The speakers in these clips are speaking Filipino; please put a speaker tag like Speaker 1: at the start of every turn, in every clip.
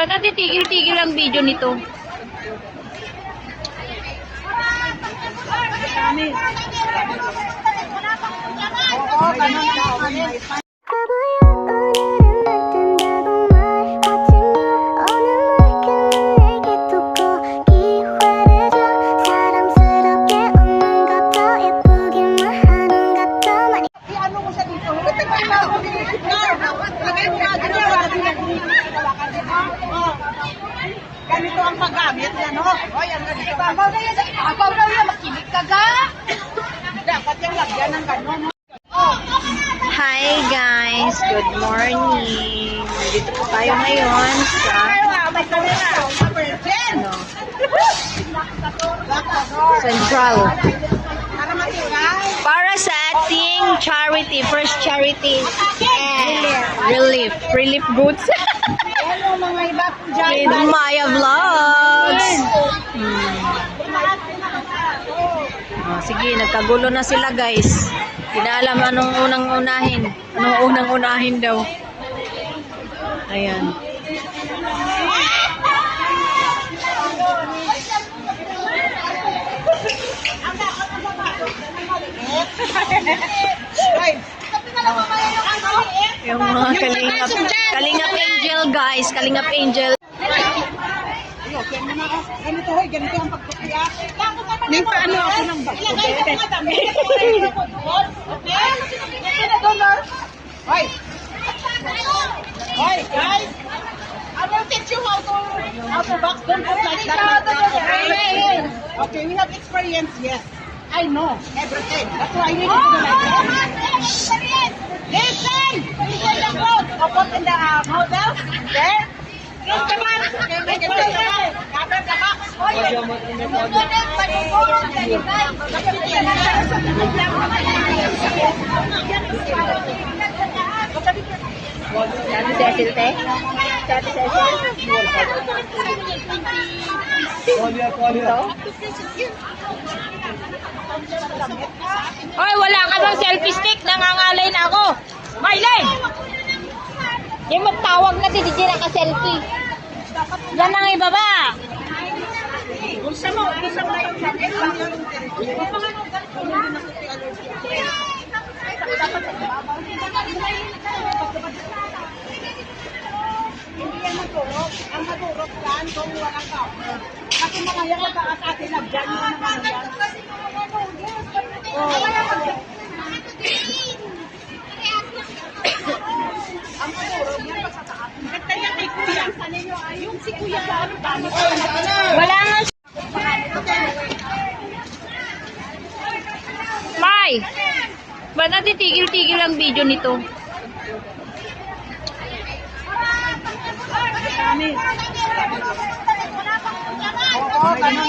Speaker 1: Ba't natin tigil-tigil ang video nito?
Speaker 2: Ganito ang paggamit yan, no? O, yan, ganito. Abaw na yan, makinig ka ga. Dapat yung lagyan ng gano'n.
Speaker 1: Hi guys! Good morning! Dito po tayo ngayon sa ano, Central. Para sa ating charity, first charity relief goods.
Speaker 2: Hello, mga iba dyan.
Speaker 1: With Maya Vlogs. Sige, nagkagulo na sila guys. Hindi na alam anong unang unahin. Anong unang unahin daw. Ayan. Yung mga kalingap angel guys. Kalingap angel.
Speaker 2: Ganito, hoy, ganito ang pagkukya. Nang paano ako ng bago? Hoy! Hoy, guys! I will teach you how to box. Don't put like that. Okay, we have experience, yes. I know everything. That's why I need to do like this. Listen! Listen the quote. Up in the hotel. There. Get the box. Get the box. Cover the box.
Speaker 1: Sabi Cecil, te? Sabi Cecil? Ito? Hoy, wala ka bang selfie stick? Nangangalay na ako. Maylay! Yung magtawag na di naka-selfie. Yan ang ibaba.
Speaker 2: Gusto mo na yung jacket. Hindi yan magurok. Ang magurok yan kung walang cover. Kasi mga yan magkakasati na dyan yung mga yan. Ang magurok yan pagkataas. Kaya kay kuya. Yung si kuya sa ano dami.
Speaker 1: Wala nga siya. May! Ba't natin tigil-tigil ang video nito?
Speaker 2: Oo, ganun.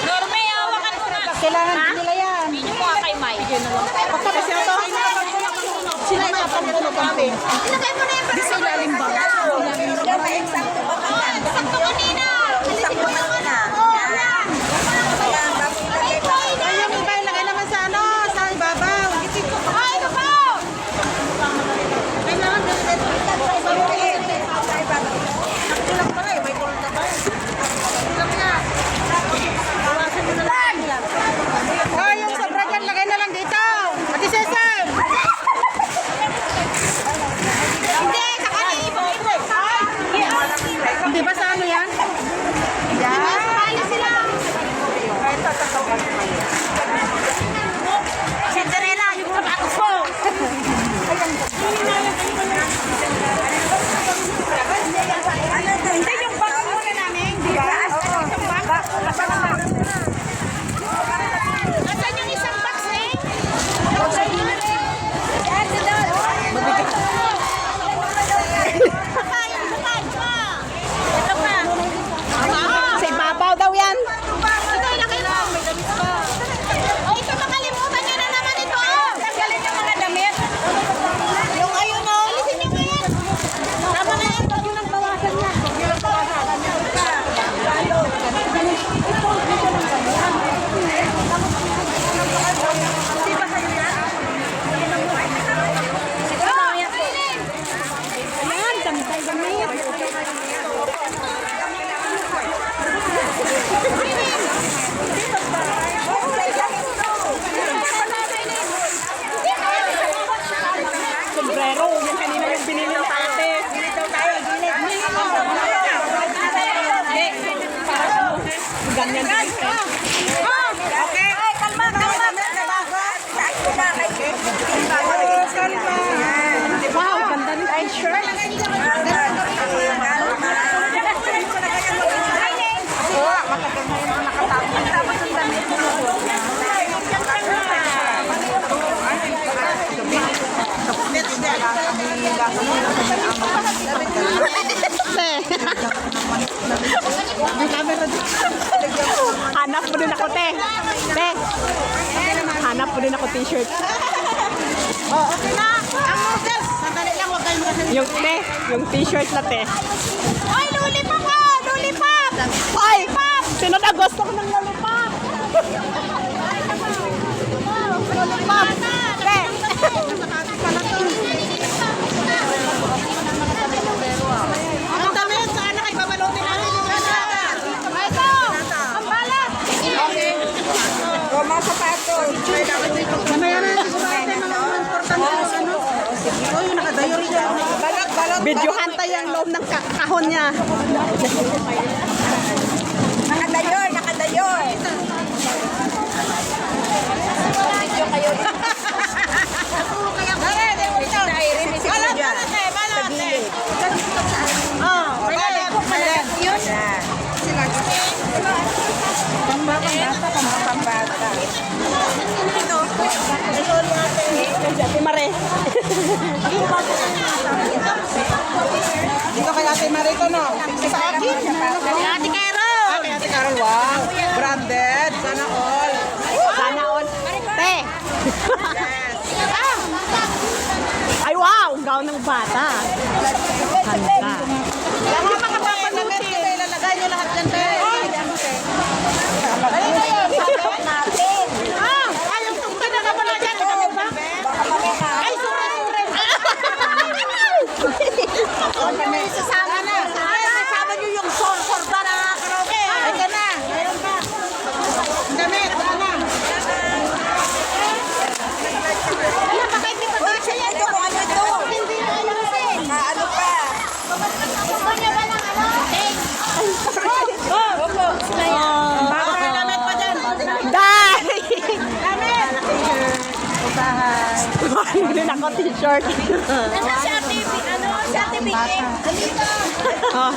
Speaker 1: Norme, hawakan mo na.
Speaker 2: Kailangan nila yan.
Speaker 1: Video mo kay May.
Speaker 2: Pagkatapos ito, sila yung kapatulog kami.
Speaker 1: Ilagay mo na yung
Speaker 2: Di sa ilalim ba?
Speaker 1: sakto kanina. Sakto kanina.
Speaker 2: Ay, yung iba ilagay naman sa ano, sa ibabaw.
Speaker 1: Ay, ito po!
Speaker 2: Kailangan ganun sa ibabaw. Nakulang pala eh, may kulong na ba? Nakulang nga. Bawasan mo na lang yan. Oh, yung sobra dyan, lagay na lang dito. Ati Cesar!
Speaker 1: Hindi, sa kanina.
Speaker 2: Hindi ba sa ano yan? Tapos ang damit mo.
Speaker 3: Hanap mo din ako, te. Te. Hanap mo din ako t-shirt.
Speaker 2: Oh, okay na. Ang noodles. Sandali lang, huwag kayong magkasali.
Speaker 3: Yung te, yung t-shirt na te.
Speaker 1: Ay, lollipop ko! Lollipop!
Speaker 3: Ay! Sino na gusto ko ng lollipop?
Speaker 1: Lollipop! Te!
Speaker 2: Ang damit, saan na kayo babalutin natin yung gana?
Speaker 1: Ito! Ang balat!
Speaker 2: Okay. O, mga sapatos. Mamaya na yung sapatos, mga importante. Ano? O, yung nakadayo rin siya. Balot.
Speaker 3: Videohan tayo ang loob ng kahon niya.
Speaker 2: Nakadayor.
Speaker 1: Video kayo.
Speaker 3: Ate Mare.
Speaker 2: Dito kay Ate Marito, no? Sa akin.
Speaker 1: Ate Carol!
Speaker 2: Kay Ate Carol, wow. Branded. Sana all.
Speaker 3: Sana all. Te. Ay, wow! Ang gaon ng bata. Ganda.
Speaker 2: Lahat mga papanutin. Ilalagay nyo lahat dyan, te. Ano na yun?
Speaker 1: natin!
Speaker 2: Ay, yung tungkol na naman na dyan. Ay, sure. May sasama na. Ay, kasama nyo yung sorda na karaoke. Ay, ka na. Mayroon pa. Ang damit, sana. Ano, baka hindi pa ba siya yan? Ito, ano ito? Hindi na ayusin. Ano pa?
Speaker 1: Gusto niyo ba ng ano?
Speaker 2: Opo. Baka may damit pa dyan.
Speaker 3: Dai!
Speaker 2: Damit. Usahan.
Speaker 3: Kumain din ako t-shirt.
Speaker 1: Nasa si Ate ano? Si Ate Vicky. Halika!
Speaker 3: Oh.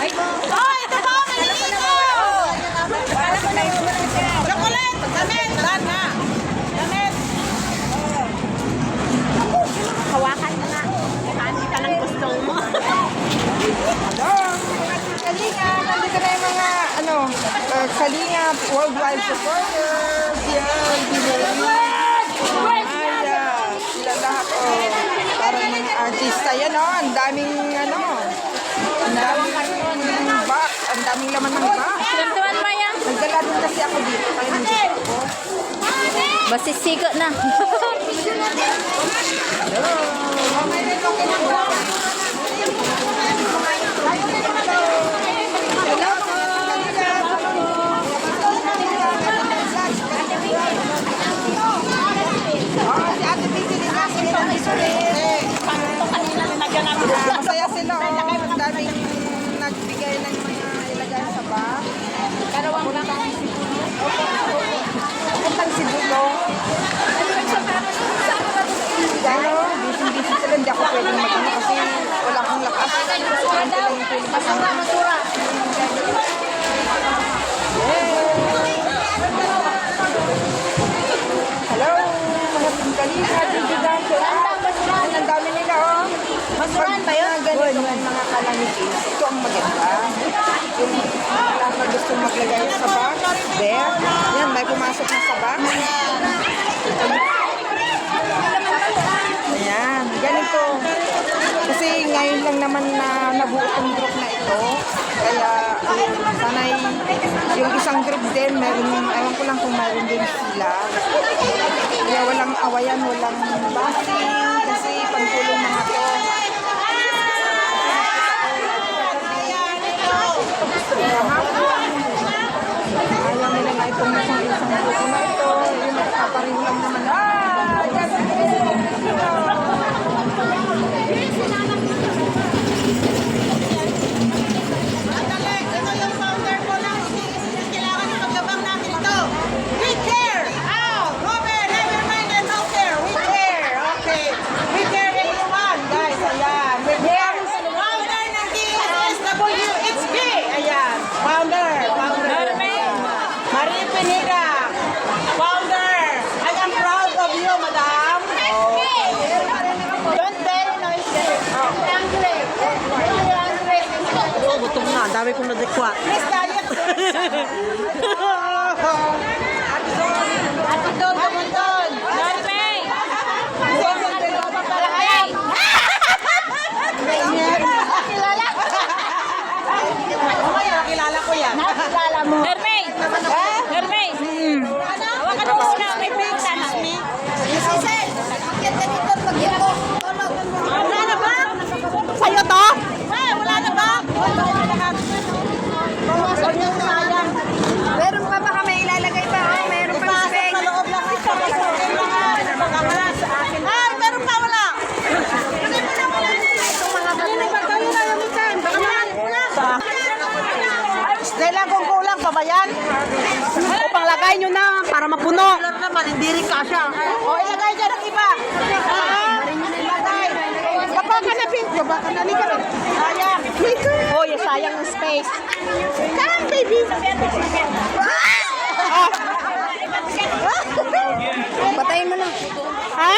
Speaker 1: Oh, ito po! Malilito!
Speaker 2: Chocolate. Damit. Sana. Damit.
Speaker 3: Hawakan ka na. Hindi ka lang gusto mo.
Speaker 2: Kalinga, nandito na yung mga, Kalinga, worldwide supporters. Yan, sila lahat, parang mga artista yan, ang daming, ang daming box, ang daming laman ng box.
Speaker 1: Tuwan mo yan.
Speaker 2: Nagdala din kasi ako dito, kaya nandito ako.
Speaker 1: Masisigo na.
Speaker 2: Si Ate Vicky din kasi masaya sila, ang daming nagbigay ng mga ilagay sa bag. Puntang Cebu. Pero, busy sila, hindi ako pwedeng mag-ano kasi wala akong lakas. Hello, mga tingkalina, digidan sila. Ang dami nila, Masuran ba yun? Ganito mga kalamitis. Ito ang maganda. Yung lahat na gustong maglagay sa bag. There. Yan, may pumasok na sa bag. Ayan, ganito. Kasi ngayon lang naman na nabuo ang group na ito. Kaya sanay yung isang group din, meron, ewan ko lang kung meron din sila. Kaya walang awayan, walang basing. Kasi pantulong mga to. Ayaw nila nga itong isang grupo na ito. Yung nagpaparin lang naman. Ito yung founder ko ng kailangan ng paglabang natin ito. We care! Robert, never mind and no care. We care. Okay. We care everyone, guys. Dami kong nadikwa. Miss Diet. Ate Don, Don.
Speaker 1: Norway!
Speaker 2: Kilala ko yan.
Speaker 1: Nakilala mo. Norway! Norway! Hawakan mo muna. May pinta na.
Speaker 2: Wala na ba? Sa'yo to? Wala na ba?
Speaker 4: Meron pa baka may ilalagay pa. Oh, meron pa spec.
Speaker 2: Sa loob lang ito. Baka wala sa akin. Ay, meron pa wala. Dahil lang kung kulang pa ba yan? O panglagay nyo na para mapuno. Wala naman, hindi rin kasya. O ilagay dyan ang iba. Ilagay. Baba ka na, Pink. Baba ka na. Lika na. Sayang. Oh, yung sayang ng space. Come, baby.
Speaker 4: Patayin mo na.
Speaker 2: Ha?